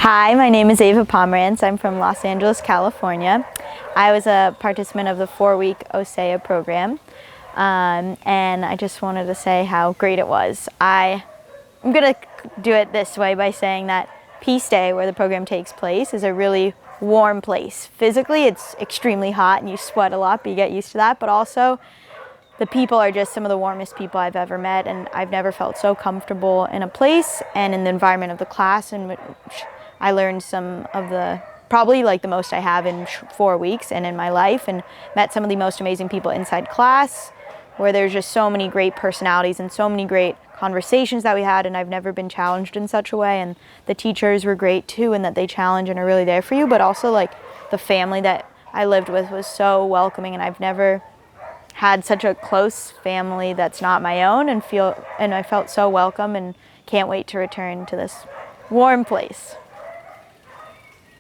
Hi, my name is Ava Pomerantz. I'm from Los Angeles, California. I was a participant of the 4-week OSEA program, and I just wanted to say how great it was. I'm going to do it this way by saying that Piste, where the program takes place, is a really warm place. Physically, it's extremely hot and you sweat a lot, but you get used to that. But also, the people are just some of the warmest people I've ever met, and I've never felt so comfortable in a place and in the environment of the class, in which I learned some of probably like the most I have in 4 weeks and in my life, and met some of the most amazing people inside class, where there's just so many great personalities and so many great conversations that we had, and I've never been challenged in such a way. And the teachers were great too, and that they challenge and are really there for you, but also like the family that I lived with was so welcoming, and I've never had such a close family that's not my own, and I felt so welcome and can't wait to return to this warm place.